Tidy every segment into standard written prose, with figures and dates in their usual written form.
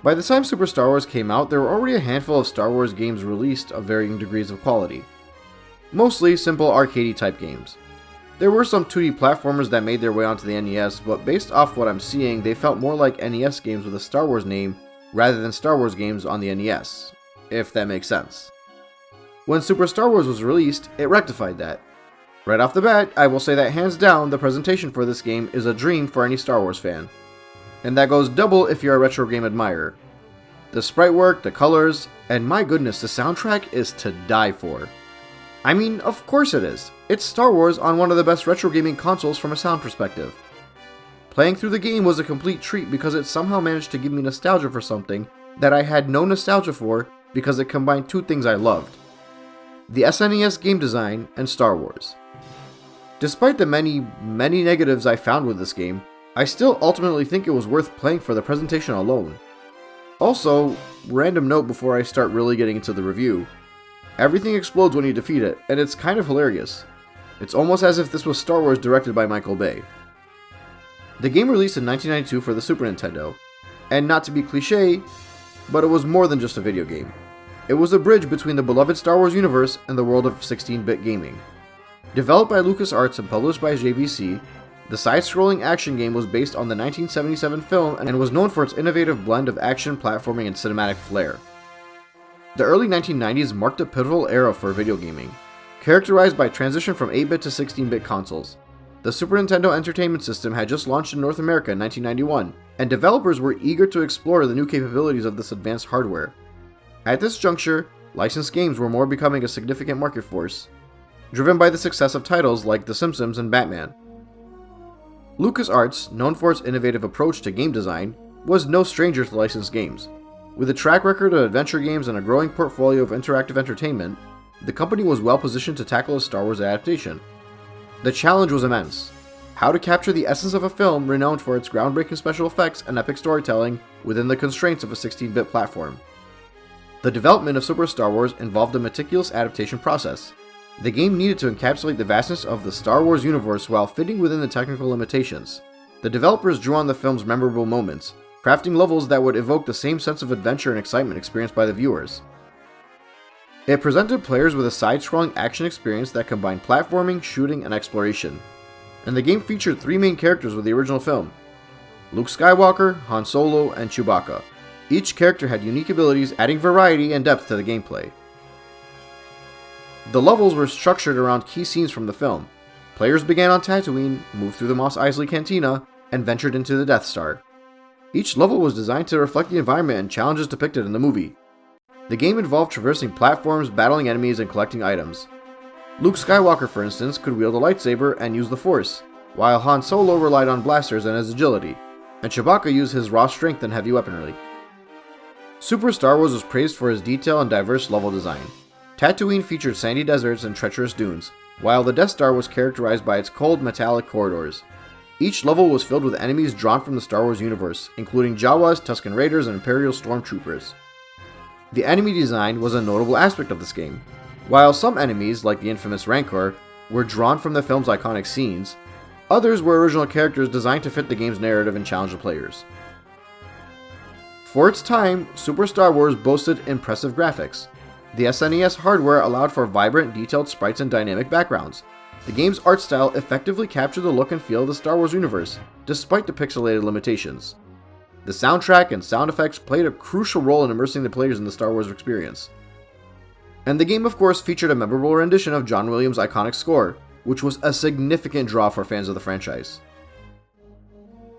By the time Super Star Wars came out, there were already a handful of Star Wars games released of varying degrees of quality. Mostly simple arcadey type games. There were some 2D platformers that made their way onto the NES, but based off what I'm seeing, they felt more like NES games with a Star Wars name rather than Star Wars games on the NES, if that makes sense. When Super Star Wars was released, it rectified that. Right off the bat, I will say that hands down, the presentation for this game is a dream for any Star Wars fan. And that goes double if you're a retro game admirer. The sprite work, the colors, and my goodness, the soundtrack is to die for. I mean, of course it is. It's Star Wars on one of the best retro gaming consoles from a sound perspective. Playing through the game was a complete treat because it somehow managed to give me nostalgia for something that I had no nostalgia for because it combined two things I loved: the SNES game design and Star Wars. Despite the many negatives I found with this game, I still ultimately think it was worth playing for the presentation alone. Also, random note before I start really getting into the review, everything explodes when you defeat it, and it's kind of hilarious. It's almost as if this was Star Wars directed by Michael Bay. The game released in 1992 for the Super Nintendo, and not to be cliche, but it was more than just a video game. It was a bridge between the beloved Star Wars universe and the world of 16-bit gaming. Developed by LucasArts and published by JVC, the side-scrolling action game was based on the 1977 film and was known for its innovative blend of action, platforming, and cinematic flair. The early 1990s marked a pivotal era for video gaming, characterized by transition from 8-bit to 16-bit consoles. The Super Nintendo Entertainment System had just launched in North America in 1991, and developers were eager to explore the new capabilities of this advanced hardware. At this juncture, licensed games were more becoming a significant market force, driven by the success of titles like The Simpsons and Batman. LucasArts, known for its innovative approach to game design, was no stranger to licensed games. With a track record of adventure games and a growing portfolio of interactive entertainment, the company was well positioned to tackle a Star Wars adaptation. The challenge was immense: how to capture the essence of a film renowned for its groundbreaking special effects and epic storytelling within the constraints of a 16-bit platform. The development of Super Star Wars involved a meticulous adaptation process. The game needed to encapsulate the vastness of the Star Wars universe while fitting within the technical limitations. The developers drew on the film's memorable moments, crafting levels that would evoke the same sense of adventure and excitement experienced by the viewers. It presented players with a side-scrolling action experience that combined platforming, shooting, and exploration. And the game featured three main characters with the original film: Luke Skywalker, Han Solo, and Chewbacca. Each character had unique abilities, adding variety and depth to the gameplay. The levels were structured around key scenes from the film. Players began on Tatooine, moved through the Mos Eisley Cantina, and ventured into the Death Star. Each level was designed to reflect the environment and challenges depicted in the movie. The game involved traversing platforms, battling enemies, and collecting items. Luke Skywalker, for instance, could wield a lightsaber and use the Force, while Han Solo relied on blasters and his agility, and Chewbacca used his raw strength and heavy weaponry. Super Star Wars was praised for its detail and diverse level design. Tatooine featured sandy deserts and treacherous dunes, while the Death Star was characterized by its cold, metallic corridors. Each level was filled with enemies drawn from the Star Wars universe, including Jawas, Tusken Raiders, and Imperial Stormtroopers. The enemy design was a notable aspect of this game. While some enemies, like the infamous Rancor, were drawn from the film's iconic scenes, others were original characters designed to fit the game's narrative and challenge the players. For its time, Super Star Wars boasted impressive graphics. The SNES hardware allowed for vibrant, detailed sprites and dynamic backgrounds. The game's art style effectively captured the look and feel of the Star Wars universe, despite the pixelated limitations. The soundtrack and sound effects played a crucial role in immersing the players in the Star Wars experience. And the game, of course, featured a memorable rendition of John Williams' iconic score, which was a significant draw for fans of the franchise.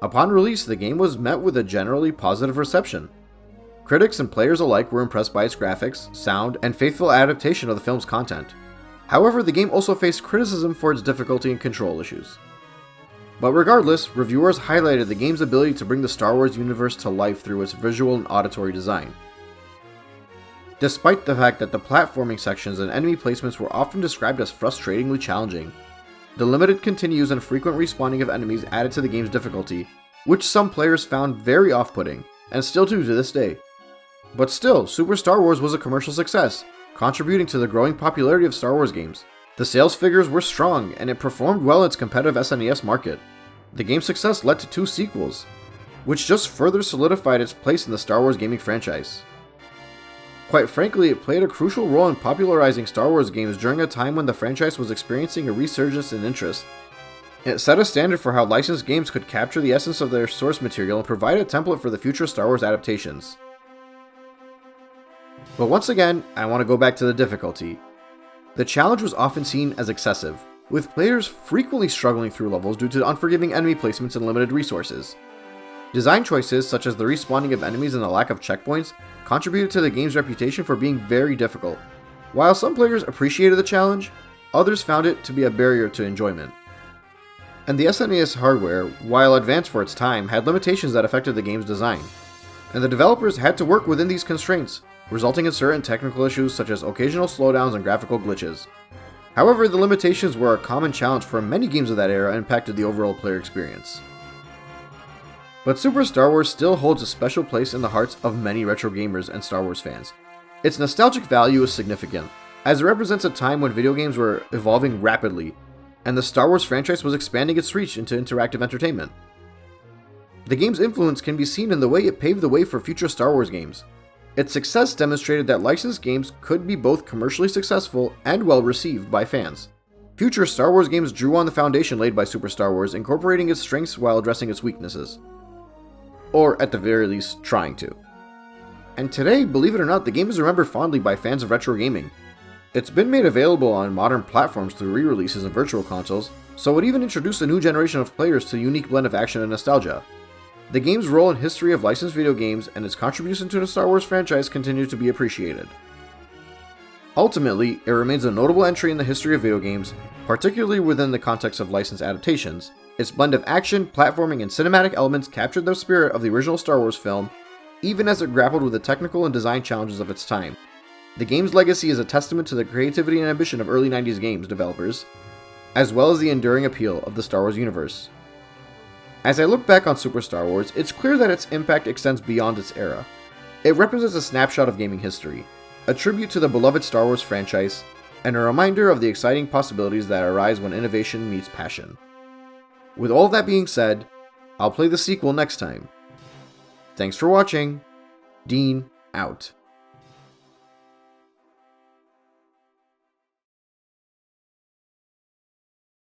Upon release, the game was met with a generally positive reception. Critics and players alike were impressed by its graphics, sound, and faithful adaptation of the film's content. However, the game also faced criticism for its difficulty and control issues. But regardless, reviewers highlighted the game's ability to bring the Star Wars universe to life through its visual and auditory design. Despite the fact that the platforming sections and enemy placements were often described as frustratingly challenging, the limited continues and frequent respawning of enemies added to the game's difficulty, which some players found very off-putting, and still do to this day. But still, Super Star Wars was a commercial success, contributing to the growing popularity of Star Wars games. The sales figures were strong, and it performed well in its competitive SNES market. The game's success led to two sequels. which just further solidified its place in the Star Wars gaming franchise. Quite frankly, it played a crucial role in popularizing Star Wars games during a time when the franchise was experiencing a resurgence in interest. It set a standard for how licensed games could capture the essence of their source material and provide a template for the future Star Wars adaptations. But once again, I want to go back to the difficulty. The challenge was often seen as excessive, with players frequently struggling through levels due to unforgiving enemy placements and limited resources. Design choices, such as the respawning of enemies and the lack of checkpoints, contributed to the game's reputation for being very difficult. While some players appreciated the challenge, others found it to be a barrier to enjoyment. And the SNES hardware, while advanced for its time, had limitations that affected the game's design. And the developers had to work within these constraints, resulting in certain technical issues such as occasional slowdowns and graphical glitches. However, the limitations were a common challenge for many games of that era and impacted the overall player experience. But Super Star Wars still holds a special place in the hearts of many retro gamers and Star Wars fans. Its nostalgic value is significant, as it represents a time when video games were evolving rapidly, and the Star Wars franchise was expanding its reach into interactive entertainment. The game's influence can be seen in the way it paved the way for future Star Wars games. Its success demonstrated that licensed games could be both commercially successful and well received by fans. Future Star Wars games drew on the foundation laid by Super Star Wars, incorporating its strengths while addressing its weaknesses. Or at the very least, trying to. And today, believe it or not, the game is remembered fondly by fans of retro gaming. It's been made available on modern platforms through re-releases and virtual consoles, so it even introduced a new generation of players to a unique blend of action and nostalgia. The game's role in history of licensed video games and its contribution to the Star Wars franchise continue to be appreciated. Ultimately, it remains a notable entry in the history of video games, particularly within the context of licensed adaptations. Its blend of action, platforming, and cinematic elements captured the spirit of the original Star Wars film, even as it grappled with the technical and design challenges of its time. The game's legacy is a testament to the creativity and ambition of early 90s games developers, as well as the enduring appeal of the Star Wars universe. As I look back on Super Star Wars, it's clear that its impact extends beyond its era. It represents a snapshot of gaming history, a tribute to the beloved Star Wars franchise, and a reminder of the exciting possibilities that arise when innovation meets passion. With all that being said, I'll play the sequel next time. Thanks for watching. Dean, out.